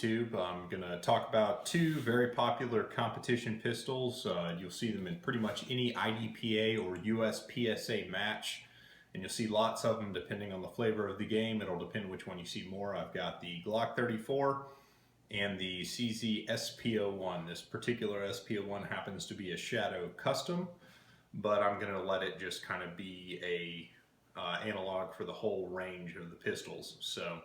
YouTube. I'm going to talk about two very popular competition pistols. You'll see them in pretty much any IDPA or USPSA match, and you'll see lots of them depending on the flavor of the game. It'll depend which one you see more. I've got the Glock 34 and the CZ SP01. This particular SP01 happens to be a Shadow custom, but I'm going to let it just kind of be a analog for the whole range of the pistols. So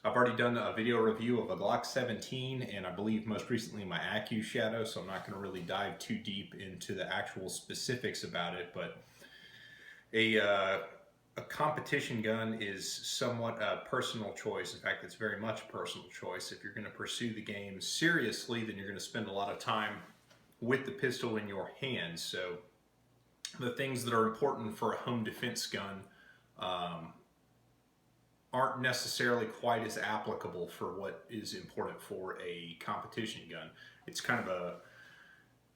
I've already done a video review of a Glock 17 and I believe most recently my Accu Shadow, so I'm not going to really dive too deep into the actual specifics about it, but a competition gun is somewhat a personal choice. In fact, it's very much a personal choice. If you're going to pursue the game seriously, then you're going to spend a lot of time with the pistol in your hand. So the things that are important for a home defense gun aren't necessarily quite as applicable for what is important for a competition gun. It's kind of a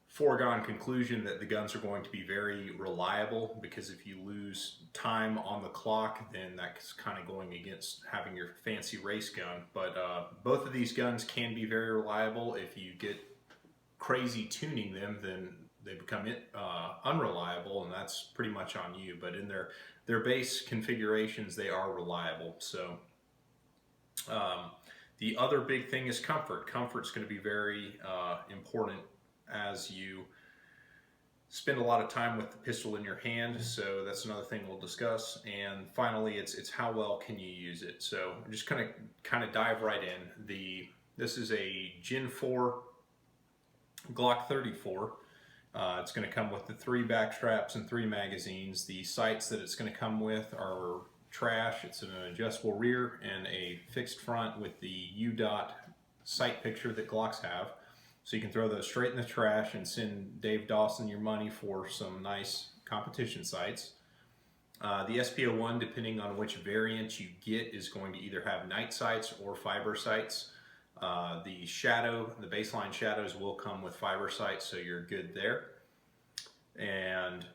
foregone conclusion that the guns are going to be very reliable, because if you lose time on the clock, then that's kind of going against having your fancy race gun. But both of these guns can be very reliable. If you get crazy tuning them, then they become unreliable, and that's pretty much on you. But in their base configurations, they are reliable. So the other big thing is comfort. Comfort's going to be very important as you spend a lot of time with the pistol in your hand. So that's another thing we'll discuss. And finally, it's how well can you use it. So I'm just kind of dive right in. This is a Gen 4 Glock 34. It's going to come with the 3 back straps and 3 magazines. The sights that it's going to come with are trash. It's an adjustable rear and a fixed front with the U-dot sight picture that Glocks have. So you can throw those straight in the trash and send Dave Dawson your money for some nice competition sights. The SP01, depending on which variant you get, is going to either have night sights or fiber sights. The baseline shadows will come with fiber sights, so you're good there. And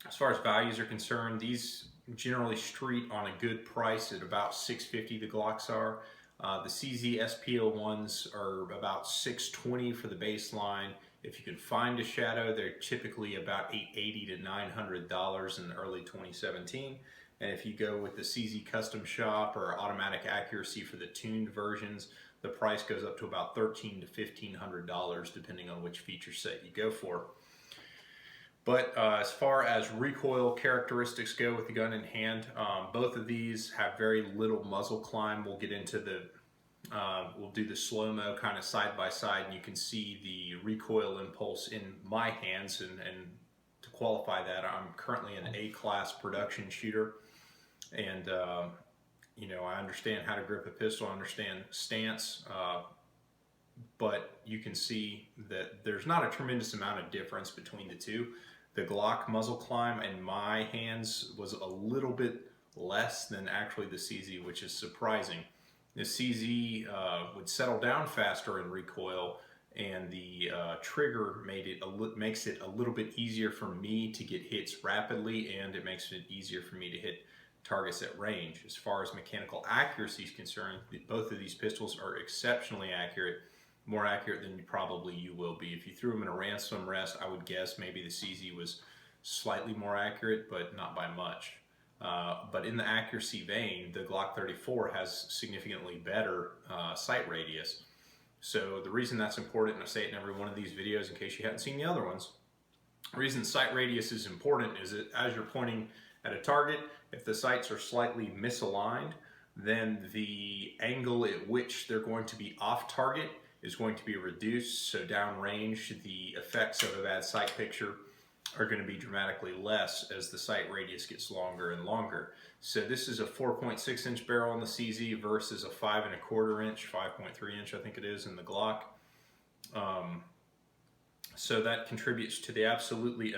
as far as values are concerned, these generally street on a good price at about $650. The Glocks are. The CZ SP01s are about $620 for the baseline. If you can find a Shadow, they're typically about $880 to $900 in early 2017. And if you go with the CZ Custom Shop or Automatic Accuracy for the tuned versions, the price goes up to about $1,300 to $1,500 depending on which feature set you go for. But as far as recoil characteristics go with the gun in hand, both of these have very little muzzle climb. We'll get into we'll do the slow-mo kind of side by side, and you can see the recoil impulse in my hands. And to qualify that, I'm currently an A-class production shooter. And you know, I understand how to grip a pistol, I understand stance, but you can see that there's not a tremendous amount of difference between the two. The Glock muzzle climb in my hands was a little bit less than actually the CZ, which is surprising. The CZ would settle down faster in recoil, and the trigger makes it a little bit easier for me to get hits rapidly, and it makes it easier for me to hit targets at range. As far as mechanical accuracy is concerned, both of these pistols are exceptionally accurate, more accurate than probably you will be. If you threw them in a ransom rest, I would guess maybe the CZ was slightly more accurate, but not by much. But in the accuracy vein, the Glock 34 has significantly better sight radius. So the reason that's important, and I say it in every one of these videos in case you hadn't seen the other ones, the reason sight radius is important is that as you're pointing at a target, if the sights are slightly misaligned, then the angle at which they're going to be off target is going to be reduced. So downrange, the effects of a bad sight picture are going to be dramatically less as the sight radius gets longer and longer. So this is a 4.6 inch barrel on the CZ versus a 5.25 inch, 5.3 inch I think it is in the Glock. So that contributes to the absolutely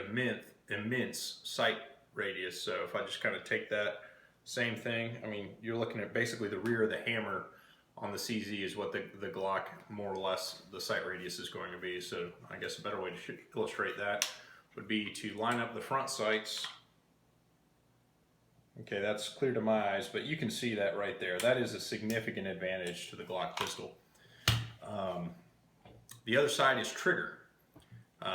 immense sight radius. So if I just kind of take that same thing, I mean, you're looking at basically the rear of the hammer on the CZ is what the Glock, more or less, the sight radius is going to be. So I guess a better way to illustrate that would be to line up the front sights Okay, that's clear to my eyes, but you can see that right there. That is a significant advantage to the Glock pistol. The other side is trigger.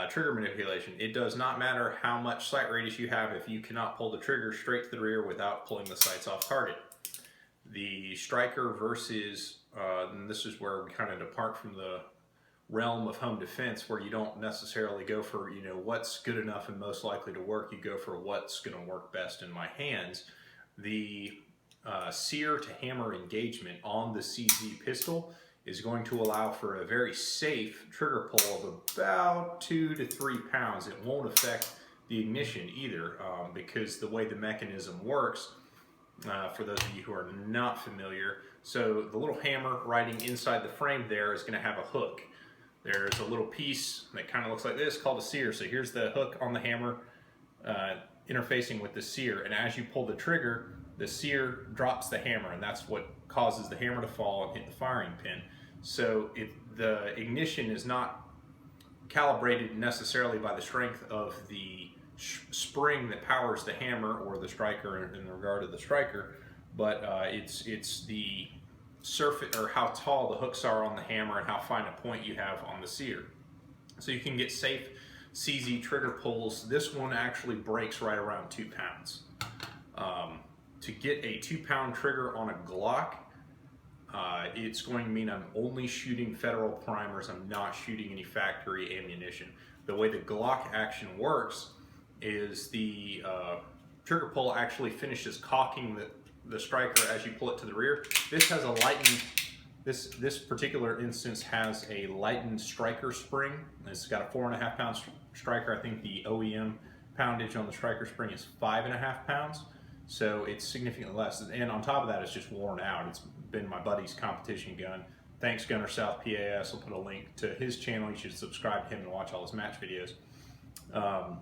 Trigger manipulation. It does not matter how much sight radius you have if you cannot pull the trigger straight to the rear without pulling the sights off target. The striker versus, and this is where we kind of depart from the realm of home defense, where you don't necessarily go for, you know, what's good enough and most likely to work. You go for what's going to work best in my hands. The sear to hammer engagement on the CZ pistol is going to allow for a very safe trigger pull of about 2 to 3 pounds. It won't affect the ignition either, because the way the mechanism works, for those of you who are not familiar, so the little hammer riding inside the frame there is going to have a hook. There's a little piece that kind of looks like this called a sear. So here's the hook on the hammer interfacing with the sear, and as you pull the trigger, the sear drops the hammer, and that's what causes the hammer to fall and hit the firing pin. So the ignition is not calibrated necessarily by the strength of the spring that powers the hammer or the striker in regard to the striker, but it's the surface, or how tall the hooks are on the hammer and how fine a point you have on the sear. So you can get safe CZ trigger pulls. This one actually breaks right around 2 pounds. To get a 2-pound trigger on a Glock, it's going to mean I'm only shooting federal primers. I'm not shooting any factory ammunition. The way the Glock action works is the trigger pull actually finishes cocking the striker as you pull it to the rear. This has a lightened, this particular instance has a lightened striker spring. It's got a 4.5 pound striker. I think the OEM poundage on the striker spring is 5.5 pounds. So it's significantly less. And on top of that, it's just worn out. It's been my buddy's competition gun. Thanks, Gunner South PAS. I'll put a link to his channel. You should subscribe to him and watch all his match videos. But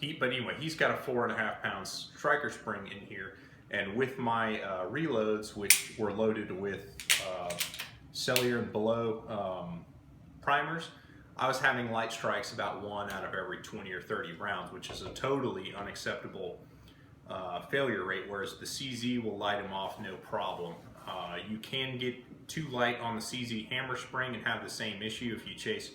anyway, he's got a 4.5 pound striker spring in here. And with my reloads, which were loaded with cellular and below primers, I was having light strikes about 1 out of every 20 or 30 rounds, which is a totally unacceptable failure rate, whereas the CZ will light them off no problem. You can get too light on the CZ hammer spring and have the same issue if you chase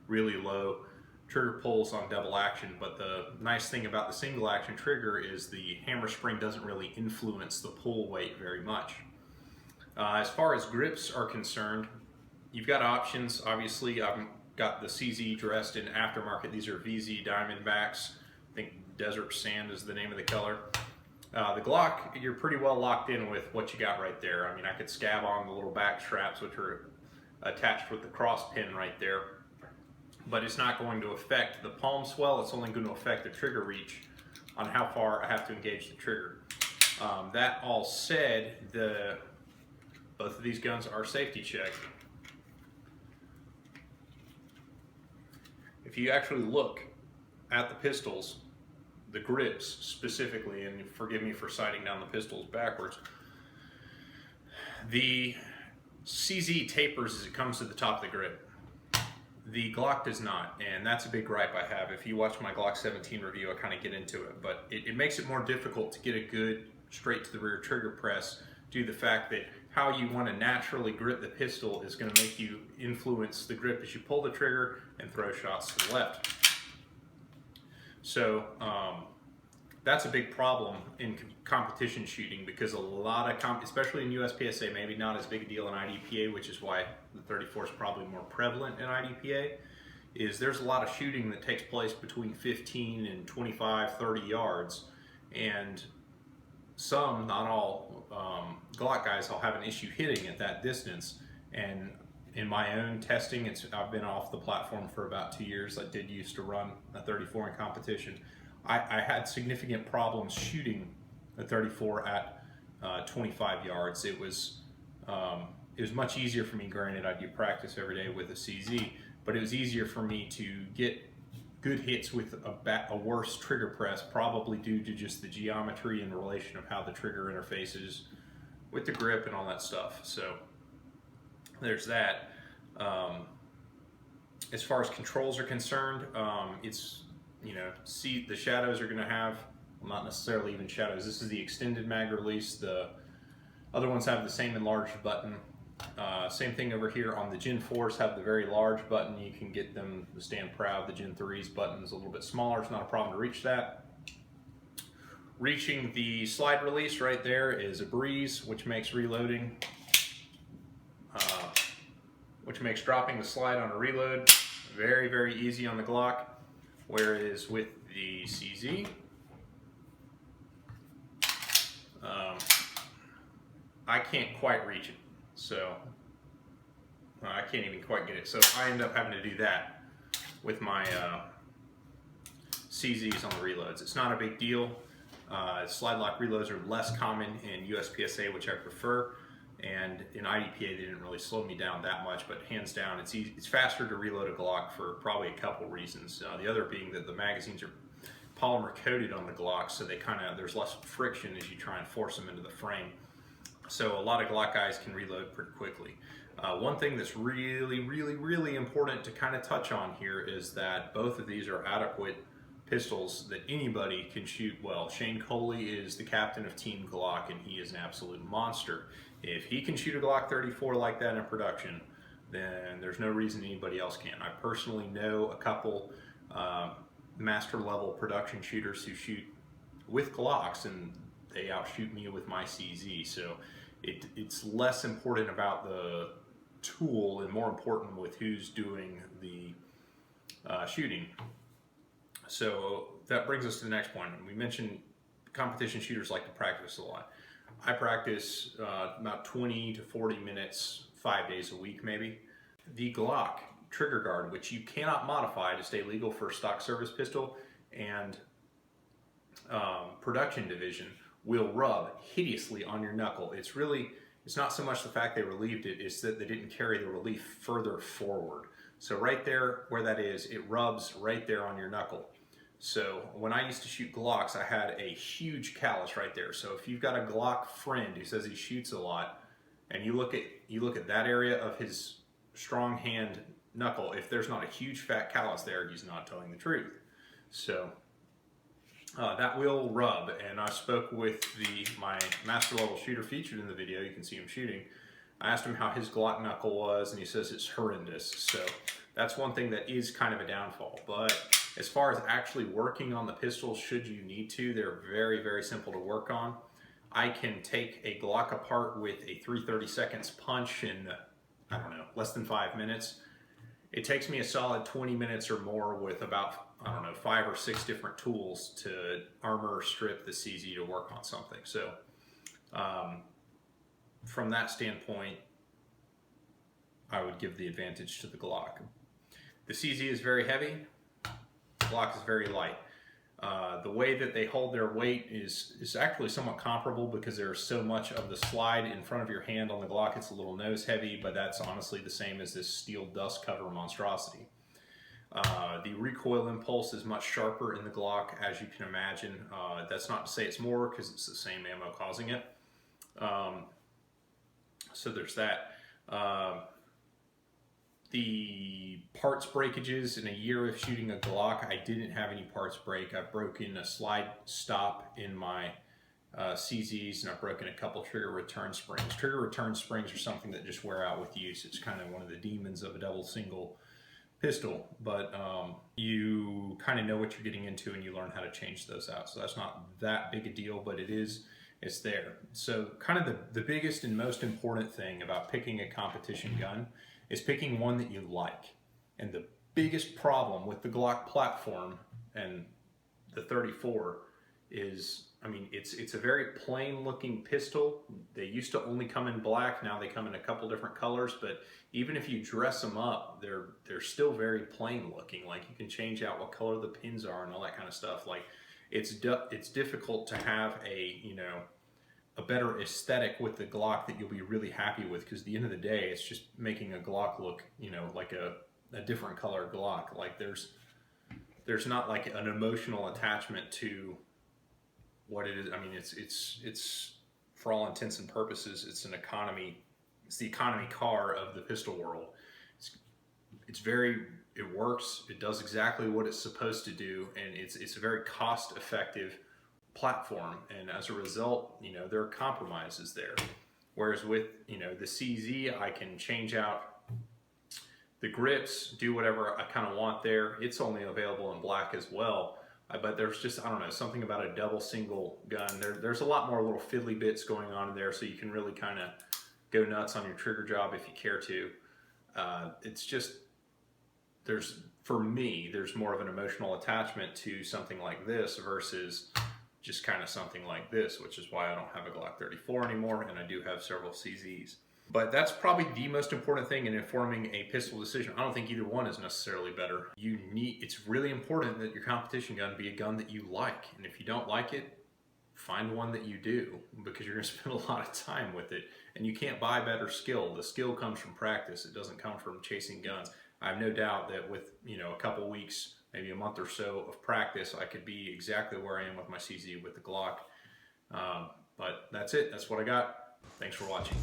really low trigger pulls on double action, but the nice thing about the single action trigger is the hammer spring doesn't really influence the pull weight very much. As far as grips are concerned, you've got options. Obviously, I've got the CZ dressed in aftermarket. These are VZ Diamondbacks. I think Desert Sand is the name of the color. The Glock, you're pretty well locked in with what you got right there. I mean, I could scab on the little back straps, which are attached with the cross pin right there, but it's not going to affect the palm swell. It's only going to affect the trigger reach on how far I have to engage the trigger. That all said, both of these guns are safety checked. If you actually look at the pistols, the grips specifically, and forgive me for sighting down the pistols backwards, the CZ tapers as it comes to the top of the grip. The Glock does not, and that's a big gripe I have. If you watch my Glock 17 review, I kind of get into it, but it makes it more difficult to get a good straight to the rear trigger press due to the fact that how you want to naturally grip the pistol is going to make you influence the grip as you pull the trigger and throw shots to the left. So that's a big problem in competition shooting, because a lot of, especially in USPSA, maybe not as big a deal in IDPA, which is why the 34 is probably more prevalent in IDPA, is there's a lot of shooting that takes place between 15 and 25, 30 yards. And some, not all, Glock guys will have an issue hitting at that distance. And in my own testing, I've been off the platform for about 2 years. I did used to run a 34 in competition. I had significant problems shooting a 34 at 25 yards. It was much easier for me. Granted, I do practice every day with a CZ, but it was easier for me to get good hits with a worse trigger press, probably due to just the geometry and relation of how the trigger interfaces with the grip and all that stuff. So there's that. As far as controls are concerned, it's, you know, the shadows are going to have well, not necessarily even shadows. This is the extended mag release. The other ones have the same enlarged button. Same thing over here on the Gen 4s have the very large button. You can get them to stand proud. The Gen 3s button is a little bit smaller. It's not a problem to reach that. Reaching the slide release right there is a breeze, which makes reloading, which makes dropping the slide on a reload very, very easy on the Glock. Whereas with the CZ, I can't quite reach it. So I can't even quite get it. So I end up having to do that with my CZs on the reloads. It's not a big deal. Slide lock reloads are less common in USPSA, which I prefer, and in IDPA they didn't really slow me down that much, but hands down it's easy, it's faster to reload a Glock for probably a couple reasons. The other being that the magazines are polymer coated on the Glock, so they there's less friction as you try and force them into the frame. So a lot of Glock guys can reload pretty quickly. One thing that's really important to kind of touch on here is that both of these are adequate pistols that anybody can shoot well. Shane Coley is the captain of Team Glock, and he is an absolute monster. If he can shoot a Glock 34 like that in production, then there's no reason anybody else can. I personally know a couple master level production shooters who shoot with Glocks, and they outshoot me with my CZ. So it's less important about the tool and more important with who's doing the shooting. So that brings us to the next point. We mentioned competition shooters like to practice a lot. I practice about 20 to 40 minutes, 5 days a week maybe. The Glock trigger guard, which you cannot modify to stay legal for stock service pistol and production division, will rub hideously on your knuckle. It's not so much the fact they relieved it, it's that they didn't carry the relief further forward. So right there where that is, it rubs right there on your knuckle. So when I used to shoot Glocks, I had a huge callus right there. So if you've got a Glock friend who says he shoots a lot, and you look at that area of his strong hand knuckle, if there's not a huge fat callus there, he's not telling the truth. So that will rub, and I spoke with my master level shooter featured in the video. You can see him shooting. I asked him how his Glock knuckle was, and he says it's horrendous. So that's one thing that is kind of a downfall. But as far as actually working on the pistols, should you need to, they're very, very simple to work on. I can take a Glock apart with a 3/32 punch in, I don't know, less than 5 minutes. It takes me a solid 20 minutes or more with about, I don't know, 5 or 6 different tools to armor or strip the CZ to work on something. So from that standpoint, I would give the advantage to the Glock. The CZ is very heavy. Glock is very light. The way that they hold their weight is actually somewhat comparable because there's so much of the slide in front of your hand on the Glock. It's a little nose heavy, but that's honestly the same as this steel dust cover monstrosity. The recoil impulse is much sharper in the Glock, as you can imagine. That's not to say it's more, because it's the same ammo causing it. So there's that. The parts breakages in a year of shooting a Glock, I didn't have any parts break. I've broken a slide stop in my CZs, and I've broken a couple trigger return springs. Trigger return springs are something that just wear out with use. It's kind of one of the demons of a double single pistol, but you kind of know what you're getting into and you learn how to change those out. So that's not that big a deal, but it's there. So kind of the biggest and most important thing about picking a competition gun is picking one that you like. And the biggest problem with the Glock platform and the 34 is, I mean, it's a very plain looking pistol. They used to only come in black, now they come in a couple different colors, but even if you dress them up, they're still very plain looking. Like, you can change out what color the pins are and all that kind of stuff. Like, it's difficult to have a better aesthetic with the Glock that you'll be really happy with, because at the end of the day, it's just making a Glock look, like a different color Glock. Like, there's not like an emotional attachment to what it is. I mean, it's for all intents and purposes, it's the economy car of the pistol world. It works, it does exactly what it's supposed to do, and it's a very cost effective platform, and as a result, you know, there are compromises there. Whereas with, you know, the CZ, I can change out the grips, do whatever I kind of want there. It's only available in black as well. But there's just, I don't know, something about a double single gun. There's a lot more little fiddly bits going on in there, so you can really kind of go nuts on your trigger job if you care to. It's just, for me, there's more of an emotional attachment to something like this versus just kind of something like this, which is why I don't have a Glock 34 anymore, and I do have several CZs. But that's probably the most important thing in informing a pistol decision. I don't think either one is necessarily better. It's really important that your competition gun be a gun that you like. And if you don't like it, find one that you do, because you're gonna spend a lot of time with it. And you can't buy better skill. The skill comes from practice. It doesn't come from chasing guns. I have no doubt that with, you know, a couple weeks, maybe a month or so of practice, I could be exactly where I am with my CZ with the Glock. But that's it. That's what I got. Thanks for watching.